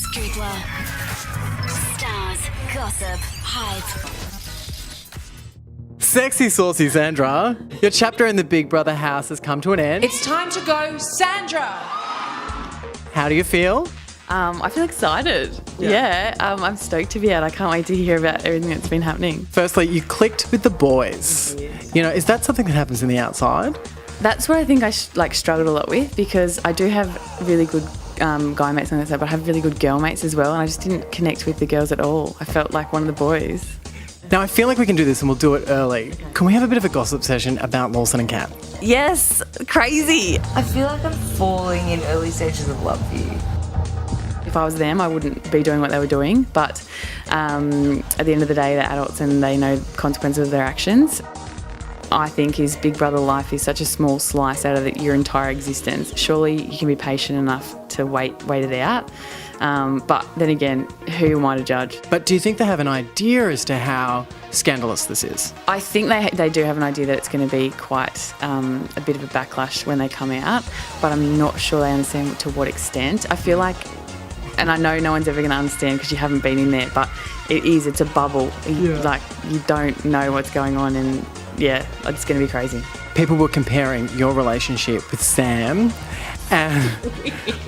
Scoopler. Stars, gossip, hype. Sexy, saucy Sandra, your chapter in the Big Brother house has come to an end. It's time to go, Sandra! How do you feel? I feel excited. Yeah, I'm stoked to be out. I can't wait to hear about everything that's been happening. Firstly, you clicked with the boys. You know, is that something that happens in the outside? That's where I think I struggled a lot with, because I do have really good guy mates on that side, but I have really good girl mates as well, and I just didn't connect with the girls at all. I felt like one of the boys. Now, I feel like we can do this and we'll do it early. Can we have a bit of a gossip session about Lawson and Cat? Yes, crazy. I feel like I'm falling in early stages of love for you. If I was them, I wouldn't be doing what they were doing, but at the end of the day, they're adults and they know the consequences of their actions. I think his Big Brother life is such a small slice out of your entire existence. Surely you can be patient enough to wait it out. But then again, who am I to judge? But do you think they have an idea as to how scandalous this is? I think they do have an idea that it's going to be quite a bit of a backlash when they come out, but I'm not sure they understand to what extent. I feel like, and I know no one's ever going to understand because you haven't been in there, but it's a bubble. Like, you don't know what's going on, and yeah, it's going to be crazy. People were comparing your relationship with Sam, and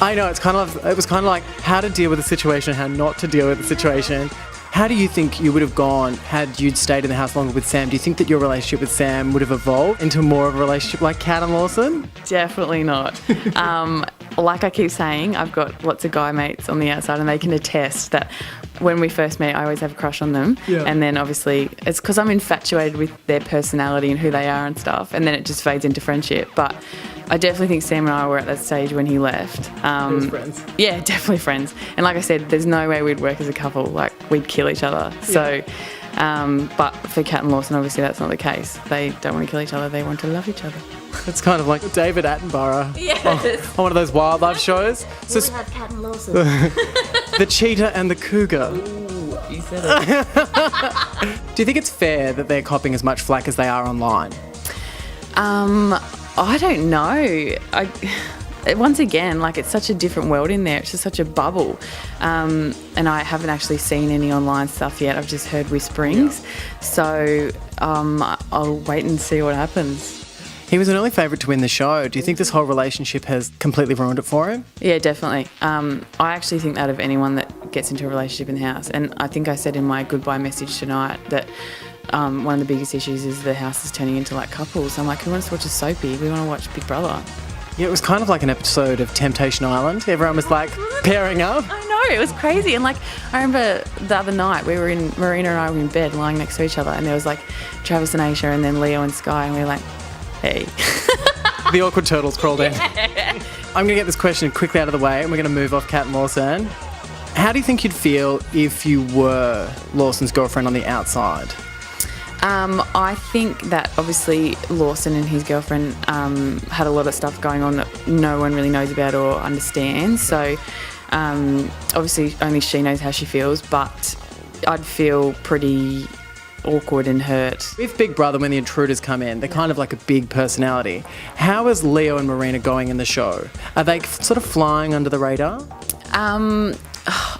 I know it was kind of like how to deal with a situation, how not to deal with the situation. How do you think you would have gone had you'd stayed in the house longer with Sam? Do you think that your relationship with Sam would have evolved into more of a relationship like Cat and Lawson? Definitely not. Like I keep saying, I've got lots of guy mates on the outside and they can attest that when we first met, I always have a crush on them. Yeah. And then obviously it's because I'm infatuated with their personality and who they are and stuff. And then it just fades into friendship. But I definitely think Sam and I were at that stage when he left. Friends. Yeah, definitely friends. And like I said, there's no way we'd work as a couple. Like, we'd kill each other. Yeah. So, but for Cat and Lawson, obviously that's not the case. They don't want to kill each other. They want to love each other. It's kind of like David Attenborough yes. on one of those wildlife shows. So we have Cat and Lawson. The cheetah and the cougar. Ooh, you said it. Do you think it's fair that they're copping as much flack as they are online? I don't know. Once again, like, it's such a different world in there. It's just such a bubble. And I haven't actually seen any online stuff yet. I've just heard whisperings. Yeah. So I'll wait and see what happens. He was an early favourite to win the show. Do you think this whole relationship has completely ruined it for him? Yeah, definitely. I actually think that of anyone that gets into a relationship in the house. And I think I said in my goodbye message tonight that one of the biggest issues is the house is turning into like couples. I'm like, who wants to watch a soapy? We want to watch Big Brother. Yeah, it was kind of like an episode of Temptation Island. Everyone was like pairing up. I know, it was crazy. And like, I remember the other night Marina and I were in bed lying next to each other, and there was like Travis and Aisha and then Leo and Sky, and we were like, hey. The awkward turtles crawled in. I'm going to get this question quickly out of the way, and we're going to move off Cat and Lawson. How do you think you'd feel if you were Lawson's girlfriend on the outside? I think that obviously Lawson and his girlfriend had a lot of stuff going on that no one really knows about or understands. So obviously only she knows how she feels, but I'd feel pretty awkward and hurt. With Big Brother, when the intruders come in, they're kind of like a big personality. How is Leo and Marina going in the show? Are they sort of flying under the radar?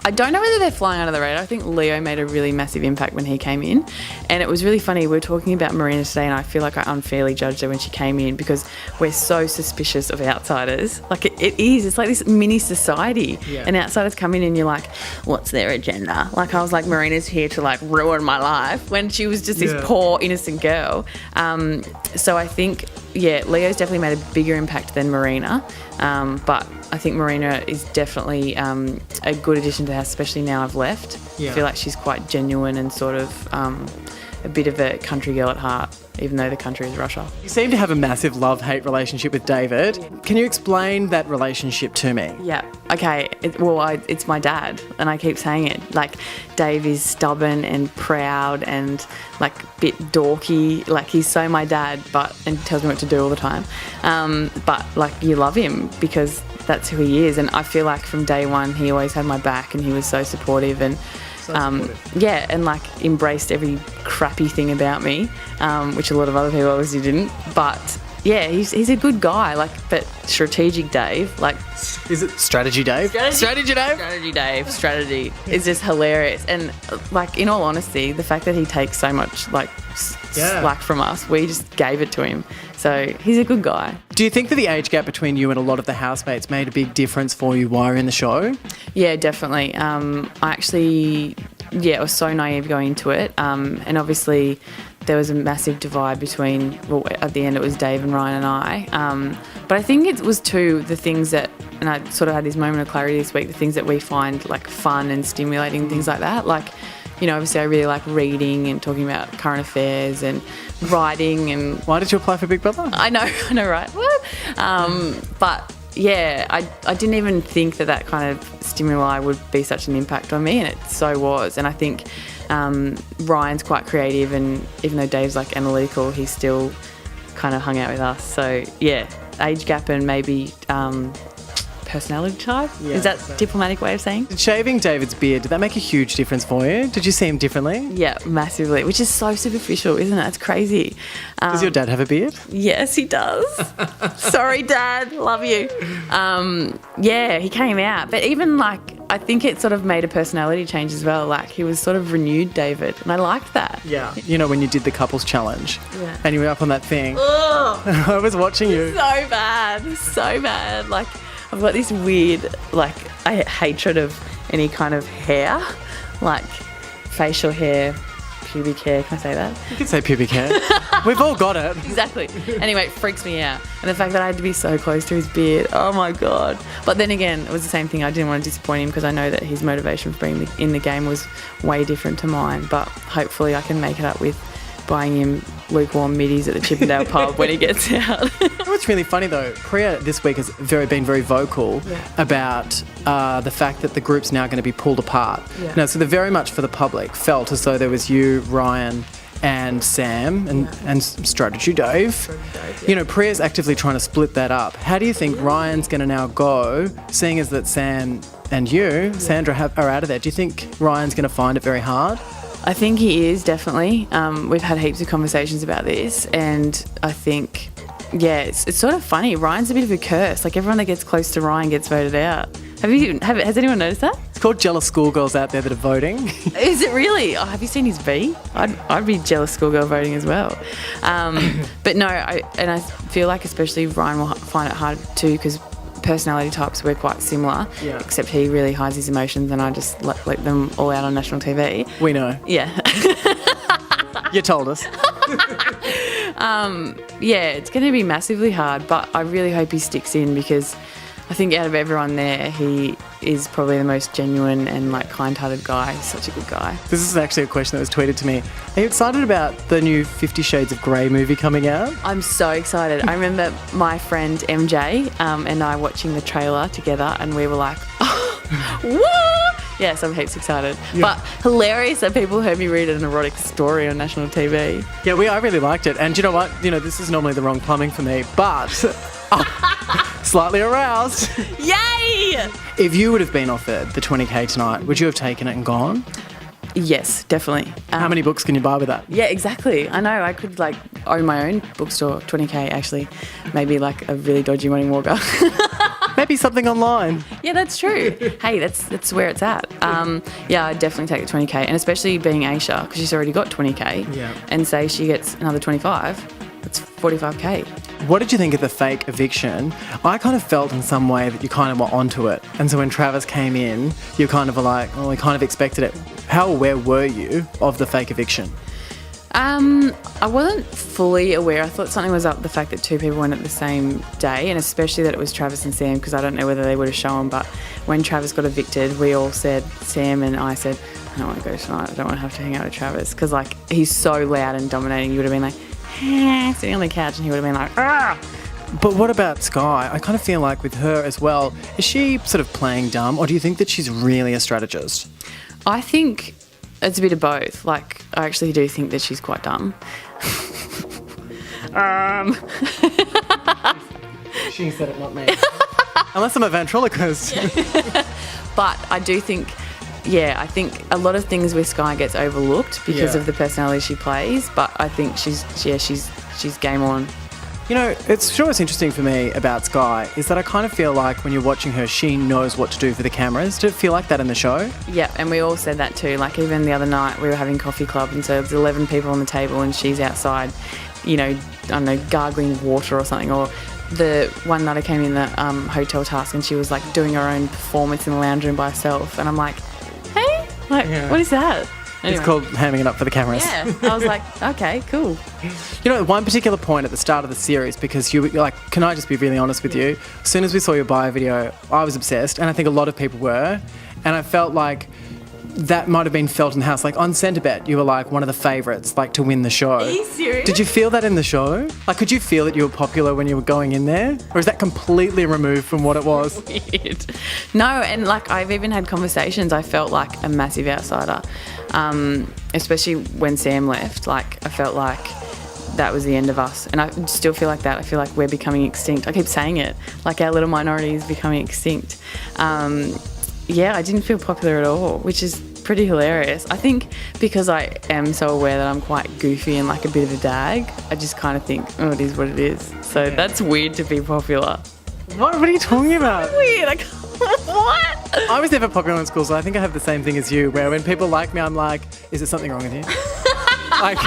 I don't know whether they're flying under the radar. I think Leo made a really massive impact when he came in. And it was really funny. We were talking about Marina today, and I feel like I unfairly judged her when she came in because we're so suspicious of outsiders. Like, it is. It's like this mini society. Yeah. And outsiders come in and you're like, what's their agenda? Like, I was like, Marina's here to like ruin my life, when she was just this poor, innocent girl. So I think, yeah, Leo's definitely made a bigger impact than Marina. But I think Marina is definitely a good addition to the house, especially now I've left. Yeah. I feel like she's quite genuine and sort of a bit of a country girl at heart, even though the country is Russia. You seem to have a massive love-hate relationship with David. Can you explain that relationship to me? Yeah. Okay. It's my dad, and I keep saying it. Like, Dave is stubborn and proud and like a bit dorky. Like, he's so my dad, and tells me what to do all the time. But like, you love him because that's who he is. And I feel like from day one, he always had my back, and he was so supportive and and like embraced every crappy thing about me, which a lot of other people obviously didn't. But yeah, he's a good guy. Like, but strategic Dave, like Is it Strategy Dave? Strategy Dave? Strategy Dave, strategy is just hilarious. And like, in all honesty, the fact that he takes so much like slack from us, we just gave it to him. So he's a good guy. Do you think that the age gap between you and a lot of the housemates made a big difference for you while you're in the show? Yeah, definitely. I actually, I was so naive going into it. And obviously there was a massive divide between, well, at the end it was Dave and Ryan and I. But I think it was the things that, and I sort of had this moment of clarity this week, the things that we find like fun and stimulating, things like that. Like, you know, obviously I really like reading and talking about current affairs and writing. And Why did you apply for Big Brother? I know, right? What? But yeah, I didn't even think that kind of stimuli would be such an impact on me, and it so was. And I think Ryan's quite creative, and even though Dave's like analytical, he still kind of hung out with us. So yeah, age gap and maybe personality type. Is that a diplomatic way of saying? Did shaving David's beard, did that make a huge difference for you? Did you see him differently? Yeah, massively, which is so superficial, isn't it? It's crazy. Does your dad have a beard? Yes, he does. Sorry, Dad. Love you. Yeah, he came out. But even like, I think it sort of made a personality change as well. Like, he was sort of renewed David, and I liked that. Yeah. You know, when you did the couples challenge and you were up on that thing. Ugh. I was watching you. So bad. Like, I've got this weird, like, hatred of any kind of hair, like facial hair, pubic hair. Can I say that? You can say pubic hair. We've all got it. Exactly. Anyway, it freaks me out. And the fact that I had to be so close to his beard, oh my God. But then again, it was the same thing. I didn't want to disappoint him because I know that his motivation for being in the game was way different to mine. But hopefully I can make it up with buying him lukewarm middies at the Chippendale pub when he gets out. What's really funny though, Priya this week has been very vocal about the fact that the group's now going to be pulled apart. Yeah. Now, so they're very much for the public felt as though there was you, Ryan, and Sam and Strategy Dave. You know, Priya's actively trying to split that up. How do you think Ryan's going to now go, seeing as that Sam and you, Sandra, are out of there? Do you think Ryan's going to find it very hard? I think he is, definitely. We've had heaps of conversations about this, and I think, it's sort of funny. Ryan's a bit of a curse. Like, everyone that gets close to Ryan gets voted out. Has anyone noticed that? It's called jealous schoolgirls out there that are voting. Is it really? Oh, have you seen his V? I'd be jealous schoolgirl voting as well. But no, I feel like especially Ryan will find it hard too, because personality types we're quite similar, except he really hides his emotions and I just let them all out on national TV. We know. Yeah. You told us. It's going to be massively hard, but I really hope he sticks in, because I think out of everyone there, he is probably the most genuine and like kind-hearted guy. He's such a good guy. This is actually a question that was tweeted to me. Are you excited about the new 50 Shades of Grey movie coming out? I'm so excited. I remember my friend MJ and I watching the trailer together, and we were like, oh, woo! Yes, I'm heaps excited. Yeah. But hilarious that people heard me read an erotic story on national TV. Yeah, I really liked it. And you know what? You know, this is normally the wrong plumbing for me, but slightly aroused. Yay! If you would have been offered the 20K tonight, would you have taken it and gone? Yes, definitely. How many books can you buy with that? Yeah, exactly. I know. I could like own my own bookstore. 20K actually. Maybe like a really dodgy Morning Walker. Maybe something online. Yeah, that's true. Hey, that's where it's at. I'd definitely take the 20K, and especially being Aisha, because she's already got 20K. Yeah. And say she gets another 25, that's 45K. What did you think of the fake eviction? I kind of felt in some way that you kind of were onto it. And so when Travis came in, you kind of were like, well, we kind of expected it. How aware were you of the fake eviction? I wasn't fully aware. I thought something was up, the fact that two people went at the same day, and especially that it was Travis and Sam, because I don't know whether they would have shown, but when Travis got evicted, we all said, Sam and I said, I don't want to go tonight, I don't want to have to hang out with Travis, because like he's so loud and dominating. You would have been like, sitting on the couch, and he would have been like, ah. But what about Sky? I kind of feel like with her as well, is she sort of playing dumb, or do you think that she's really a strategist? I think it's a bit of both. Like, I actually do think that she's quite dumb. She said it, not me. Unless I'm a ventriloquist. But I do think, I think a lot of things with Sky gets overlooked because of the personality she plays. But I think she's game on. You know, it's sure what's interesting for me about Sky is that I kind of feel like when you're watching her, she knows what to do for the cameras. Did it feel like that in the show? Yeah, and we all said that too. Like even the other night we were having coffee club and so there's 11 people on the table and she's outside, you know, I don't know, gargling water or something. Or the one night I came in the hotel task and she was like doing her own performance in the lounge room by herself. And I'm like, hey, like, what is that? Anyway. It's called hamming it up for the cameras. Yeah, I was like, okay, cool. You know, one particular point at the start of the series, because you're like, can I just be really honest with you? As soon as we saw your bio video, I was obsessed, and I think a lot of people were, and I felt like that might have been felt in the house. Like on Centrebet, you were like one of the favourites, like to win the show. Are you serious? Did you feel that in the show? Like, could you feel that you were popular when you were going in there? Or is that completely removed from what it was? Weird. No, and like I've even had conversations, I felt like a massive outsider. Especially when Sam left, like I felt like that was the end of us. And I still feel like that. I feel like we're becoming extinct. I keep saying it, like our little minority is becoming extinct. Yeah, I didn't feel popular at all, which is pretty hilarious. I think because I am so aware that I'm quite goofy and like a bit of a dag, I just kind of think, oh, it is what it is. So that's weird to be popular. What are you talking about? Weird. Like, what? I was never popular in school, so I think I have the same thing as you, where when people like me, I'm like, is there something wrong with you? Like,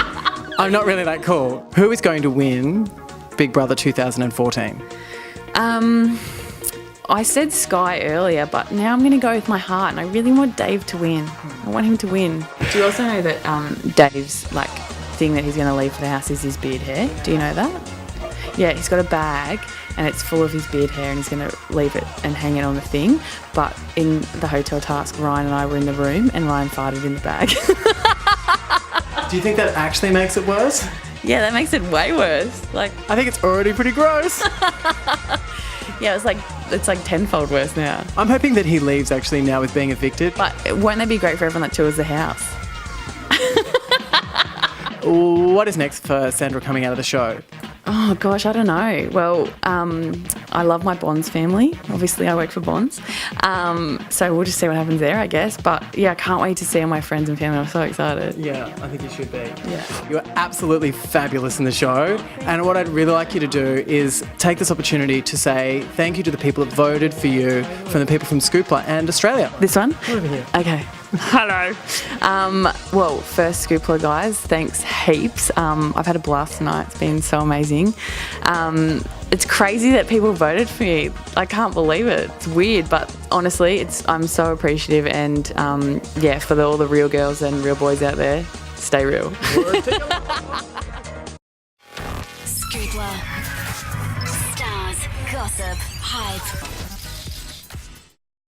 I'm not really that cool. Who is going to win Big Brother 2014? I said Sky earlier, but now I'm going to go with my heart, and I really want Dave to win. I want him to win. Do you also know that Dave's like thing that he's going to leave for the house is his beard hair? Do you know that? Yeah, he's got a bag and it's full of his beard hair and he's going to leave it and hang it on the thing. But in the hotel task, Ryan and I were in the room and Ryan farted in the bag. Do you think that actually makes it worse? Yeah, that makes it way worse. Like, I think it's already pretty gross. yeah, it's like tenfold worse now. I'm hoping that he leaves actually now with being evicted. But won't that be great for everyone that tours the house? What is next for Sandra coming out of the show? Oh gosh, I don't know. Well, I love my Bonds family. Obviously, I work for Bonds. So we'll just see what happens there, I guess. But yeah, I can't wait to see all my friends and family. I'm so excited. Yeah, I think you should be. Yeah. You're absolutely fabulous in the show. And what I'd really like you to do is take this opportunity to say thank you to the people that voted for you, from the people from Scoopla and Australia. This one? Over here. Okay. Hello. Well, first Scoopla guys, thanks heaps. I've had a blast tonight. It's been so amazing. It's crazy that people voted for me. I can't believe it. It's weird, but honestly, I'm so appreciative. And yeah, for all the real girls and real boys out there, stay real. Scoopla. Stars, gossip, hype.